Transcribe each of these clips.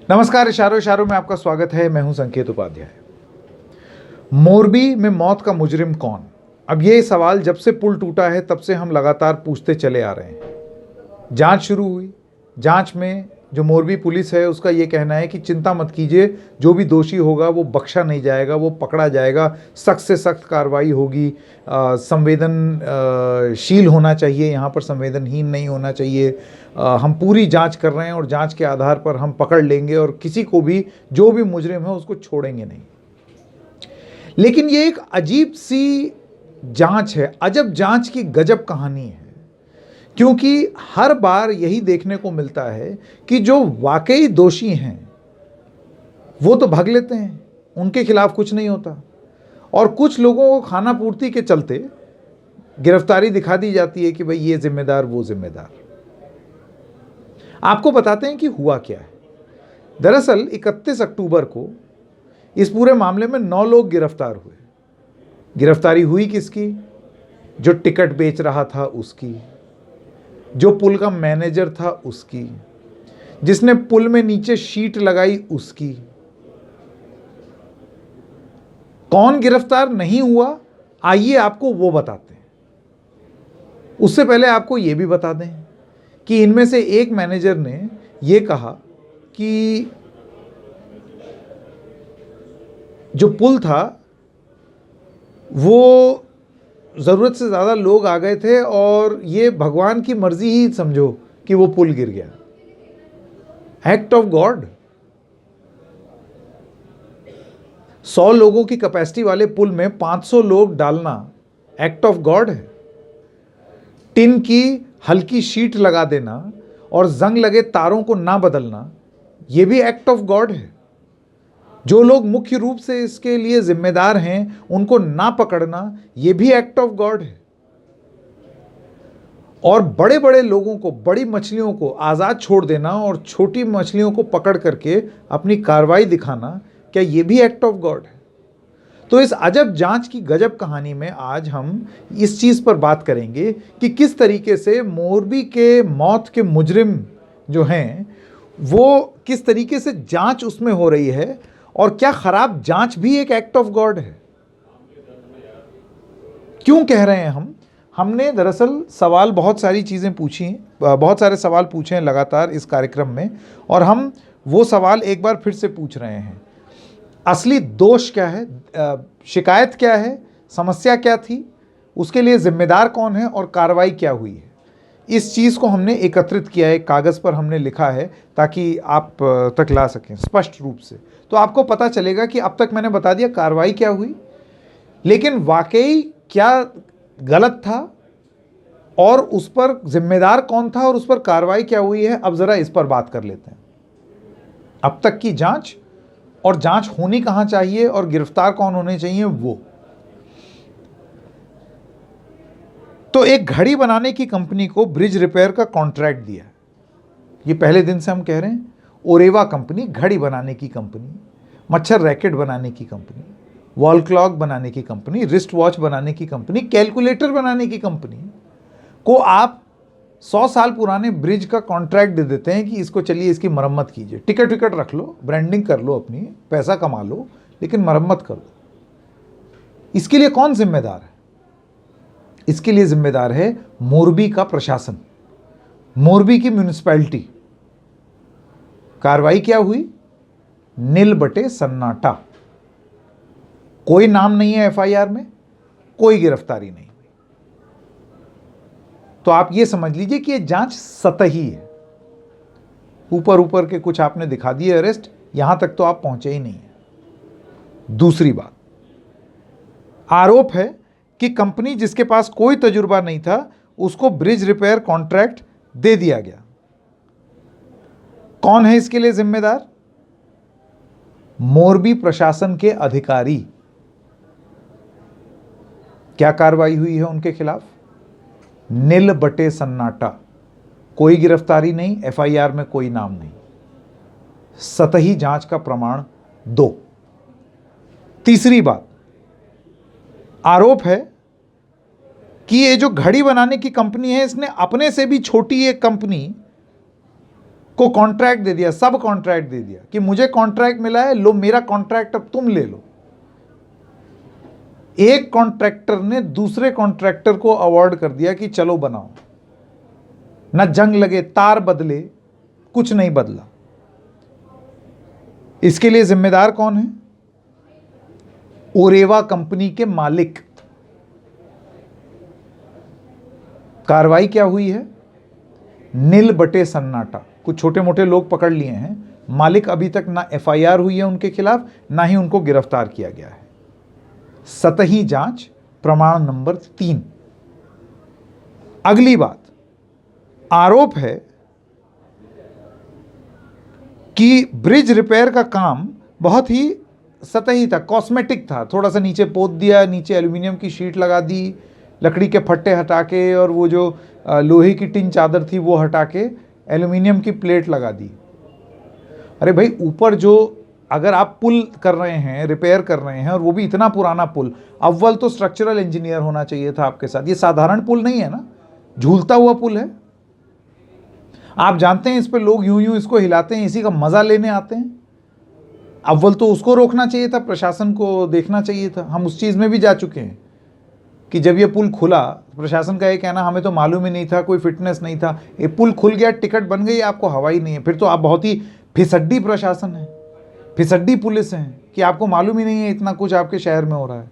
नमस्कार। इशारों इशारों में आपका स्वागत है। मैं हूं संकेत उपाध्याय। मोरबी में मौत का मुजरिम कौन? अब ये सवाल जब से पुल टूटा है तब से हम लगातार पूछते चले आ रहे हैं। जांच शुरू हुई। जांच में जो मोरबी पुलिस है उसका ये कहना है कि चिंता मत कीजिए, जो भी दोषी होगा वो बख्शा नहीं जाएगा, वो पकड़ा जाएगा, सख्त से सख्त कार्रवाई होगी। संवेदनशील होना चाहिए, यहाँ पर संवेदनहीन नहीं होना चाहिए। हम पूरी जांच कर रहे हैं और जांच के आधार पर हम पकड़ लेंगे और किसी को भी, जो भी मुजरिम है उसको छोड़ेंगे नहीं। लेकिन ये एक अजीब सी जांच है, अजब जांच की गजब कहानी है, क्योंकि हर बार यही देखने को मिलता है कि जो वाकई दोषी हैं वो तो भाग लेते हैं, उनके खिलाफ कुछ नहीं होता, और कुछ लोगों को खाना पूर्ति के चलते गिरफ्तारी दिखा दी जाती है कि भाई ये जिम्मेदार वो जिम्मेदार। आपको बताते हैं कि हुआ क्या है। दरअसल 31 अक्टूबर को इस पूरे मामले में 9 लोग गिरफ्तार हुए। गिरफ्तारी हुई किसकी? जो टिकट बेच रहा था उसकी, जो पुल का मैनेजर था उसकी, जिसने पुल में नीचे शीट लगाई उसकी। कौन गिरफ्तार नहीं हुआ, आइए आपको वो बताते हैं। उससे पहले आपको ये भी बता दें कि इनमें से एक मैनेजर ने ये कहा कि जो पुल था वो ज़रूरत से ज़्यादा लोग आ गए थे और ये भगवान की मर्जी ही समझो कि वो पुल गिर गया। Act of God. 100 लोगों की कैपेसिटी वाले पुल में 500 लोग डालना एक्ट ऑफ गॉड है। टिन की हल्की शीट लगा देना और जंग लगे तारों को ना बदलना, यह भी एक्ट ऑफ गॉड है। जो लोग मुख्य रूप से इसके लिए जिम्मेदार हैं उनको ना पकड़ना, यह भी एक्ट ऑफ गॉड है। और बड़े बड़े लोगों को, बड़ी मछलियों को आज़ाद छोड़ देना और छोटी मछलियों को पकड़ करके अपनी कार्रवाई दिखाना, क्या यह भी एक्ट ऑफ गॉड है? तो इस अजब जांच की गजब कहानी में आज हम इस चीज़ पर बात करेंगे कि किस तरीके से मोरबी के मौत के मुजरिम जो हैं वो किस तरीके से जांच उसमें हो रही है, और क्या खराब जांच भी एक एक्ट ऑफ गॉड है। क्यों कह रहे हैं हमने दरअसल सवाल, बहुत सारी चीज़ें पूछी हैं, बहुत सारे सवाल पूछे हैं लगातार इस कार्यक्रम में, और हम वो सवाल एक बार फिर से पूछ रहे हैं। असली दोष क्या है, शिकायत क्या है, समस्या क्या थी, उसके लिए जिम्मेदार कौन है और कार्रवाई क्या हुई है। इस चीज़ को हमने एकत्रित किया है, कागज़ पर हमने लिखा है ताकि आप तक ला सकें स्पष्ट रूप से। तो आपको पता चलेगा कि अब तक मैंने बता दिया कार्रवाई क्या हुई, लेकिन वाकई क्या गलत था और उस पर जिम्मेदार कौन था और उस पर कार्रवाई क्या हुई है। अब ज़रा इस पर बात कर लेते हैं। अब तक की जांच और जांच होनी कहाँ चाहिए और गिरफ्तार कौन होने चाहिए वो। तो एक घड़ी बनाने की कंपनी को ब्रिज रिपेयर का कॉन्ट्रैक्ट दिया। ये पहले दिन से हम कह रहे हैं, ओरेवा कंपनी, घड़ी बनाने की कंपनी, मच्छर रैकेट बनाने की कंपनी, वॉल क्लॉक बनाने की कंपनी, रिस्ट वॉच बनाने की कंपनी, कैलकुलेटर बनाने की कंपनी को आप 100 साल पुराने ब्रिज का कॉन्ट्रैक्ट दे देते हैं कि इसको चलिए इसकी मरम्मत कीजिए, टिकट विकट रख लो, ब्रांडिंग कर लो, अपनी पैसा कमा लो, लेकिन मरम्मत कर लो। इसके लिए कौन जिम्मेदार है? इसके लिए जिम्मेदार है मोरबी का प्रशासन, मोरबी की म्यूनिसिपैलिटी। कार्रवाई क्या हुई? नील बटे सन्नाटा। कोई नाम नहीं है एफआईआर में, कोई गिरफ्तारी नहीं। तो आप ये समझ लीजिए कि ये जांच सतही है। ऊपर ऊपर के कुछ आपने दिखा दिए अरेस्ट, यहां तक तो आप पहुंचे ही नहीं है। दूसरी बात, आरोप है कि कंपनी जिसके पास कोई तजुर्बा नहीं था उसको ब्रिज रिपेयर कॉन्ट्रैक्ट दे दिया गया। कौन है इसके लिए जिम्मेदार? मोरबी प्रशासन के अधिकारी। क्या कार्रवाई हुई है उनके खिलाफ? नील बटे सन्नाटा। कोई गिरफ्तारी नहीं, एफआईआर में कोई नाम नहीं। सतही जांच का प्रमाण 2। तीसरी बात, आरोप है कि ये जो घड़ी बनाने की कंपनी है इसने अपने से भी छोटी एक कंपनी को कॉन्ट्रैक्ट दे दिया, सब कॉन्ट्रैक्ट दे दिया कि मुझे कॉन्ट्रैक्ट मिला है, लो मेरा कॉन्ट्रैक्ट अब तुम ले लो। एक कॉन्ट्रैक्टर ने दूसरे कॉन्ट्रैक्टर को अवार्ड कर दिया कि चलो बनाओ। ना जंग लगे, तार बदले, कुछ नहीं बदला। इसके लिए जिम्मेदार कौन है? ओरेवा कंपनी के मालिक। कार्रवाई क्या हुई है? नील बटे सन्नाटा। कुछ छोटे मोटे लोग पकड़ लिए हैं, मालिक अभी तक ना एफआईआर हुई है उनके खिलाफ, ना ही उनको गिरफ्तार किया गया है। सतही जांच प्रमाण नंबर 3। अगली बात, आरोप है कि ब्रिज रिपेयर का काम बहुत ही सतही था, कॉस्मेटिक था। थोड़ा सा नीचे पोत दिया, नीचे एल्यूमिनियम की शीट लगा दी, लकड़ी के फट्टे हटा के, और वो जो लोहे की टिन चादर थी वो हटा के एल्यूमिनियम की प्लेट लगा दी। अरे भाई, ऊपर जो अगर आप पुल कर रहे हैं, रिपेयर कर रहे हैं, और वो भी इतना पुराना पुल, अव्वल तो स्ट्रक्चरल इंजीनियर होना चाहिए था आपके साथ। ये साधारण पुल नहीं है ना, झूलता हुआ पुल है। आप जानते हैं इस पे लोग यूं यूं इसको हिलाते हैं, इसी का मजा लेने आते हैं। अव्वल तो उसको रोकना चाहिए था, प्रशासन को देखना चाहिए था। हम उस चीज में भी जा चुके हैं कि जब ये पुल खुला, प्रशासन का ये कहना हमें तो मालूम ही नहीं था, कोई फिटनेस नहीं था, ये पुल खुल गया, टिकट बन गई, आपको हवा ही नहीं है। फिर तो आप बहुत ही फिसड्डी प्रशासन है, फिसड्डी पुलिस है कि आपको मालूम ही नहीं है इतना कुछ आपके शहर में हो रहा है।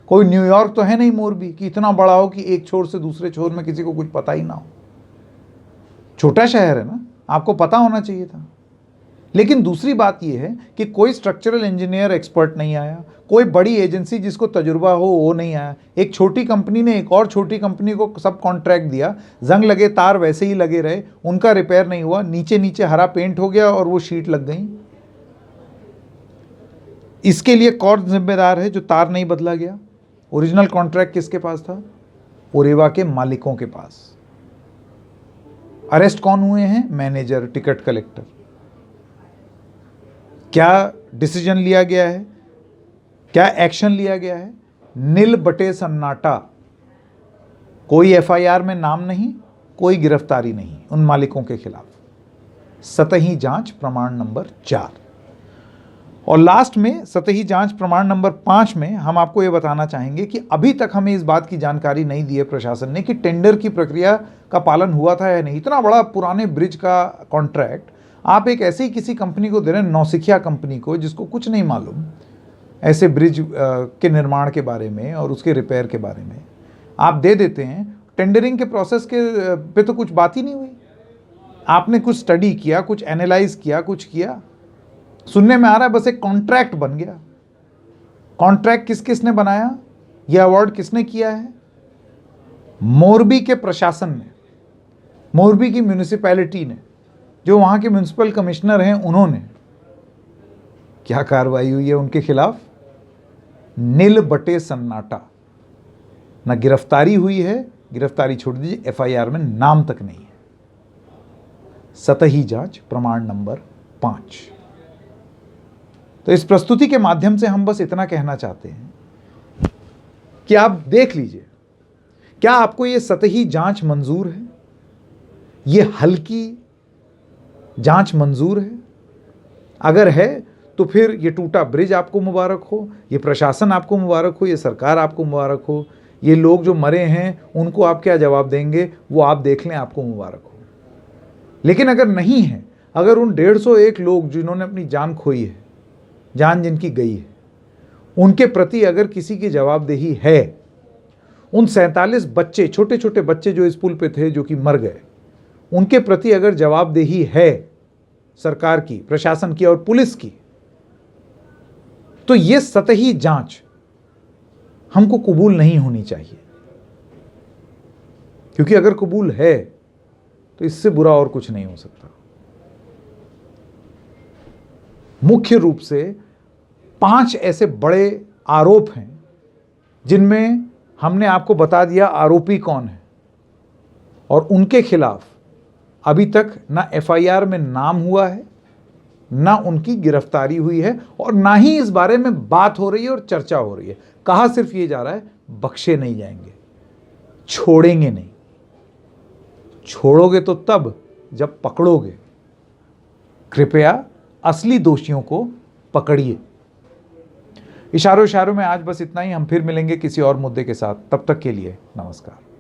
कोई न्यूयॉर्क तो है नहीं मोरबी कि इतना बड़ा हो कि एक छोर से दूसरे छोर में किसी को कुछ पता ही ना हो। छोटा शहर है ना, आपको पता होना चाहिए था। लेकिन दूसरी बात यह है कि कोई स्ट्रक्चरल इंजीनियर एक्सपर्ट नहीं आया, कोई बड़ी एजेंसी जिसको तजुर्बा हो वो नहीं आया। एक छोटी कंपनी ने एक और छोटी कंपनी को सब कॉन्ट्रैक्ट दिया, जंग लगे तार वैसे ही लगे रहे, उनका रिपेयर नहीं हुआ, नीचे नीचे हरा पेंट हो गया और वो शीट लग गई। इसके लिए कौन जिम्मेदार है जो तार नहीं बदला गया? ओरिजिनल कॉन्ट्रैक्ट किसके पास था? ओरेवा के मालिकों के पास। अरेस्ट कौन हुए हैं? Manager, ticket collector. क्या डिसीजन लिया गया है? क्या एक्शन लिया गया है? नील बटे सन्नाटा। कोई एफआईआर में नाम नहीं, कोई गिरफ्तारी नहीं उन मालिकों के खिलाफ। सतही जांच प्रमाण नंबर 4। और लास्ट में सतही जांच प्रमाण नंबर 5 में हम आपको यह बताना चाहेंगे कि अभी तक हमें इस बात की जानकारी नहीं दी है प्रशासन ने कि टेंडर की प्रक्रिया का पालन हुआ था या नहीं। इतना बड़ा पुराने ब्रिज का कॉन्ट्रैक्ट आप एक ऐसी किसी कंपनी को दे रहे हैं, नौसिखिया कंपनी को, जिसको कुछ नहीं मालूम ऐसे ब्रिज के निर्माण के बारे में और उसके रिपेयर के बारे में, आप दे देते हैं। टेंडरिंग के प्रोसेस के पे तो कुछ बात ही नहीं हुई। आपने कुछ स्टडी किया, कुछ एनालाइज किया, कुछ किया? सुनने में आ रहा है बस एक कॉन्ट्रैक्ट बन गया। कॉन्ट्रैक्ट किस किसने बनाया? यह अवार्ड किसने किया है? मोरबी के प्रशासन ने, मोरबी की म्यूनिसिपैलिटी ने, जो वहां के म्युनिसिपल कमिश्नर हैं उन्होंने। क्या कार्रवाई हुई है उनके खिलाफ? नील बटे सन्नाटा। ना गिरफ्तारी हुई है, गिरफ्तारी छोड़ दीजिए, एफआईआर में नाम तक नहीं है। सतही जांच प्रमाण नंबर 5। तो इस प्रस्तुति के माध्यम से हम बस इतना कहना चाहते हैं कि आप देख लीजिए, क्या आपको यह सतही जांच मंजूर है? यह हल्की जांच मंजूर है? अगर है तो फिर ये टूटा ब्रिज आपको मुबारक हो, ये प्रशासन आपको मुबारक हो, ये सरकार आपको मुबारक हो। ये लोग जो मरे हैं उनको आप क्या जवाब देंगे वो आप देख लें, आपको मुबारक हो। लेकिन अगर नहीं है, अगर उन 151 लोग जिन्होंने अपनी जान खोई है, जान जिनकी गई है, उनके प्रति अगर किसी की जवाबदेही है, उन 47 बच्चे, छोटे छोटे बच्चे जो इस पुल पे थे जो कि मर गए, उनके प्रति अगर जवाबदेही है सरकार की, प्रशासन की और पुलिस की, तो ये सतही जांच हमको कबूल नहीं होनी चाहिए। क्योंकि अगर कबूल है तो इससे बुरा और कुछ नहीं हो सकता। मुख्य रूप से 5 ऐसे बड़े आरोप हैं जिनमें हमने आपको बता दिया आरोपी कौन है, और उनके खिलाफ अभी तक ना एफआईआर में नाम हुआ है, ना उनकी गिरफ्तारी हुई है, और ना ही इस बारे में बात हो रही है और चर्चा हो रही है। कहा सिर्फ ये जा रहा है, बख्शे नहीं जाएंगे, छोड़ेंगे नहीं। छोड़ोगे तो तब जब पकड़ोगे, कृपया असली दोषियों को पकड़िए। इशारों में आज बस इतना ही। हम फिर मिलेंगे किसी और मुद्दे के साथ। तब तक के लिए नमस्कार।